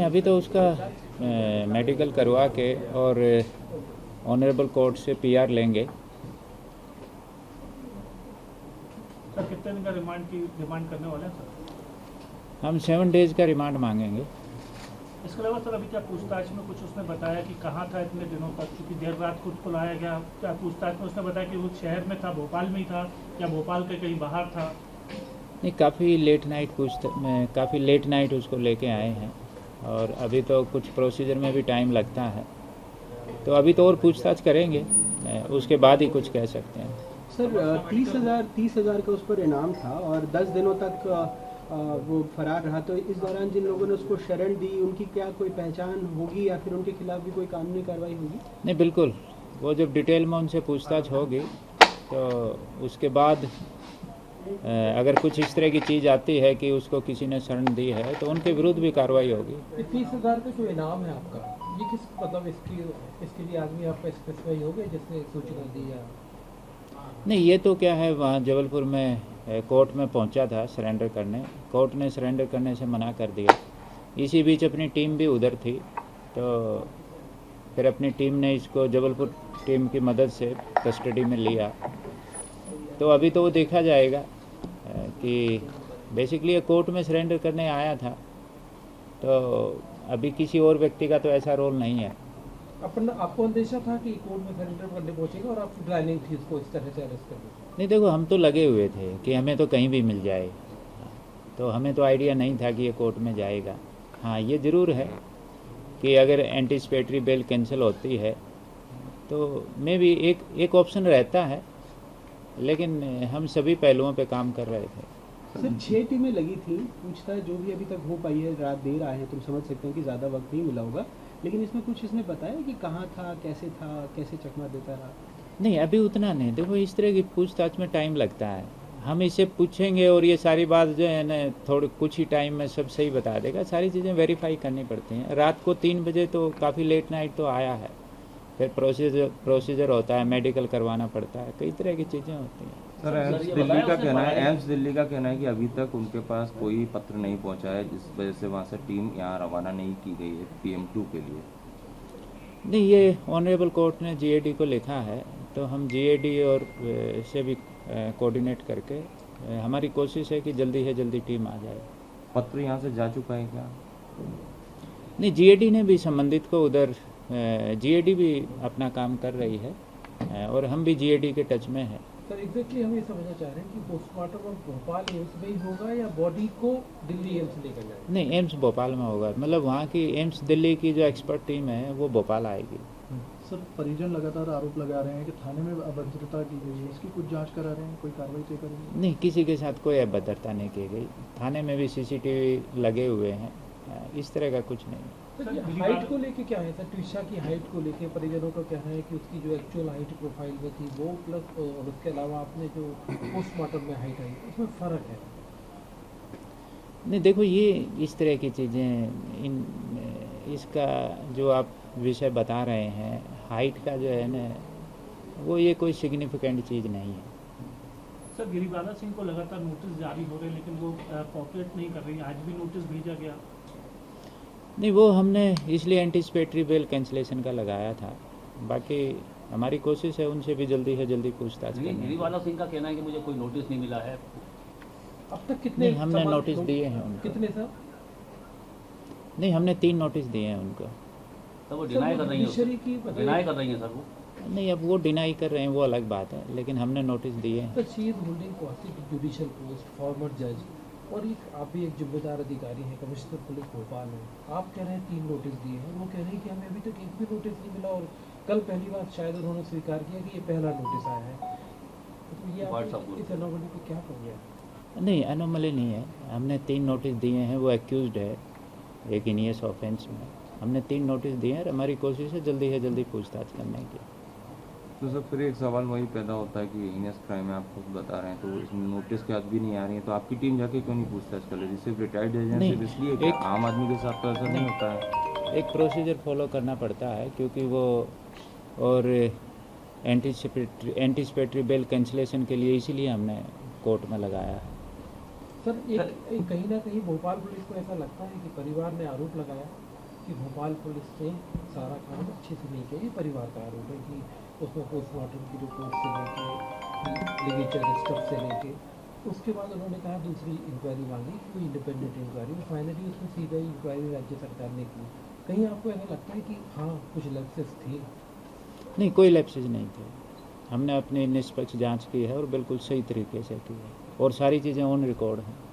नहीं, अभी तो उसका मेडिकल करवा के और ऑनरेबल कोर्ट से पीआर लेंगे। सर कितने दिन का रिमांड करने वाले हैं सर? हम 7 डेज़ का रिमांड मांगेंगे। इसके अलावा सर अभी क्या पूछताछ में कुछ उसने बताया कि कहाँ था इतने दिनों तक, क्योंकि देर रात खुद को लाया गया, क्या पूछताछ में उसने बताया कि वो शहर में था, भोपाल में ही था या भोपाल के कहीं बाहर था? नहीं, काफ़ी लेट नाइट उसको लेके आए हैं और अभी तो कुछ प्रोसीजर में भी टाइम लगता है, तो अभी तो और पूछताछ करेंगे, उसके बाद ही कुछ कह सकते हैं। सर 30,000 का उस पर इनाम था और 10 दिनों तक वो फरार रहा, तो इस दौरान जिन लोगों ने उसको शरण दी उनकी क्या कोई पहचान होगी या फिर उनके खिलाफ भी कोई कानूनी कार्रवाई होगी? नहीं, बिल्कुल, वो जब डिटेल में उनसे पूछताछ होगी तो उसके बाद अगर कुछ इस तरह की चीज़ आती है कि उसको किसी ने शरण दी है तो उनके विरुद्ध भी कार्रवाई होगी। 30,000 का जो इनाम है आपका, ये किस मतलब इसके लिए आदमी आपका स्पेसिफाई हो गया जिसने सूचना दी या नहीं? ये तो क्या है, वहाँ जबलपुर में कोर्ट में पहुंचा था सरेंडर करने, कोर्ट ने सरेंडर करने से मना कर दिया। इसी बीच अपनी टीम भी उधर थी, तो फिर अपनी टीम ने इसको जबलपुर टीम की मदद से कस्टडी में लिया। तो अभी तो वो देखा जाएगा कि बेसिकली ये कोर्ट में सरेंडर करने आया था, तो अभी किसी और व्यक्ति का तो ऐसा रोल नहीं है। आपको अंदेशा था कि कोर्ट में सरेंडर करने पहुंचेगा और आपकी प्लानिंग थी इसको इस तरह से अरेस्ट करने? नहीं, देखो, हम तो लगे हुए थे कि हमें तो कहीं भी मिल जाए, तो हमें तो आइडिया नहीं था कि ये कोर्ट में जाएगा। हाँ, ये ज़रूर है कि अगर एंटीसिपेटरी बेल कैंसिल होती है तो मे भी एक ऑप्शन रहता है, लेकिन हम सभी पहलुओं पे काम कर रहे थे। सर 6 टीमें लगी थी, पूछताछ जो भी अभी तक हो पाई है, रात देर आए हैं, तुम समझ सकते हैं कि ज़्यादा वक्त नहीं मिला होगा, लेकिन इसमें कुछ इसने बताया कि कहाँ था, कैसे चकमा देता रहा? नहीं, अभी उतना नहीं। देखो, इस तरह की पूछताछ में टाइम लगता है, हम इसे पूछेंगे और ये सारी बात जो है ना थोड़े कुछ ही टाइम में सब सही बता देगा। सारी चीज़ें वेरीफाई करनी पड़ती हैं। रात को 3 बजे तो काफ़ी लेट नाइट तो आया है, फिर प्रोसीजर होता है, मेडिकल करवाना पड़ता है, कई तरह की चीज़ें होती हैं। सर एम्स दिल्ली का कहना है कि अभी तक उनके पास कोई पत्र नहीं पहुंचा है, जिस वजह से वहाँ से टीम यहाँ रवाना नहीं की गई है PM2 के लिए। नहीं, ये ऑनरेबल कोर्ट ने GAD को लिखा है, तो हम GAD और से भी कोऑर्डिनेट करके हमारी कोशिश है कि जल्दी से जल्दी टीम आ जाए। पत्र यहाँ से जा चुका है क्या? नहीं, GAD ने भी संबंधित को उधर, GAD भी अपना काम कर रही है और हम भी GAD के टच में हैं। सर एग्जैक्टली हम ये समझना चाह रहे हैं कि पोस्टमार्टम अब भोपाल एम्स में ही होगा या बॉडी को दिल्ली एम्स लेकर जाएगा? नहीं, एम्स भोपाल में होगा, मतलब वहाँ की एम्स दिल्ली की जो एक्सपर्ट टीम है वो भोपाल आएगी। सर परिजन लगातार आरोप लगा रहे हैं कि थाने में अभद्रता की गई है, इसकी कुछ जांच करा रहे हैं, कोई कार्रवाई तय करेंगे? नहीं, किसी के साथ कोई अभद्रता नहीं की गई, थाने में भी CCTV लगे हुए हैं, इस तरह का कुछ नहीं। सर ये हाइट को लेके क्या है सर, ट्विशा की हाइट को लेके परिजनों का कहना है कि उसकी जो एक्चुअल हाइट प्रोफाइल में थी वो प्लस और उसके अलावा आपने जो पोस्टमार्टम में हाइट आई उसमें फ़र्क है? नहीं, देखो, ये इस तरह की चीज़ें इसका जो आप विषय बता रहे हैं, हाइट का जो है ना, वो ये कोई सिग्निफिकेंट चीज़ नहीं है। सर गिरिबाला सिंह को लगातार नोटिस जारी हो रहे हैं, लेकिन वो कोऑपरेट नहीं कर रही है। आज भी नोटिस भेजा गया? नहीं, वो हमने इसलिए एंटीसिपेटरी बेल कैंसिलेशन का लगाया था, बाकी हमारी कोशिश है उनसे भी जल्दी से जल्दी पूछताछ करने की। गिरिबाला सिंह का कहना है कि मुझे कोई नोटिस नहीं मिला है। अब तक कितने? नहीं, हमने नोटिस दिए हैं उनको। कितने सर? नहीं, हमने 3 नोटिस दिए हैं उनको। तो वो डिनाई कर रही है, डिनाई कर रही है सर वो। नहीं, अब वो डिनाई कर रहे हैं वो अलग बात है, लेकिन हमने नोटिस दिए हैं। Sir she is holding judicial post, farmer जज, और आप भी एक जिम्मेदार अधिकारी हैं, कमिश्नर पुलिस भोपाल है। आप कह रहे हैं 3 नोटिस दिए हैं, वो कह रहे हैं कि हमें अभी तक एक भी नोटिस नहीं मिला और कल पहली बार शायद उन्होंने स्वीकार किया कि ये पहला नोटिस आया है। तो ये इस एनोमली को क्या कर गया? नहीं, एनोमली नहीं है, हमने 3 नोटिस दिए हैं। वो एक्यूज्ड है एक इनियस ऑफेंस में, हमने 3 नोटिस दिए हैं और हमारी कोशिश है जल्दी से जल्दी पूछताछ करने की। तो सर फिर एक सवाल वही पैदा होता है कि इनियस क्राइम में आप खुद बता रहे हैं, तो इसमें नोटिस के बाद भी नहीं आ रही है, तो आपकी टीम जाके क्यों नहीं पूछताछ कर रही? सिर्फ रिटायर्ड एजेंट सिर्फ इसलिए कि आम आदमी के साथ तो ऐसा नहीं होता है। एक प्रोसीजर फॉलो करना पड़ता है, क्योंकि वो और एंटीसिपेटरी बेल कैंसिलेशन के लिए इसीलिए हमने कोर्ट में लगाया है। सर एक कहीं ना कहीं भोपाल पुलिस को ऐसा लगता है कि परिवार ने आरोप लगाया कि भोपाल पुलिस ने सारा काम अच्छे से नहीं किया, ये परिवार का आरोप है कि उसमें पोस्टमार्टम की रिपोर्ट से लेके लिगेचर स्टफ से लेके उसके बाद उन्होंने कहा दूसरी इंक्वायरी मांगी, कोई इंडिपेंडेंट इंक्वायरी, फाइनली उसमें सीबीआई इंक्वायरी राज्य सरकार ने की। कहीं आपको ऐसा लगता है कि हाँ कुछ लैप्सेस थी? नहीं, कोई लैप्सेस नहीं थे। हमने अपनी निष्पक्ष जांच की है और बिल्कुल सही तरीके से की है और सारी चीज़ें ऑन रिकॉर्ड हैं।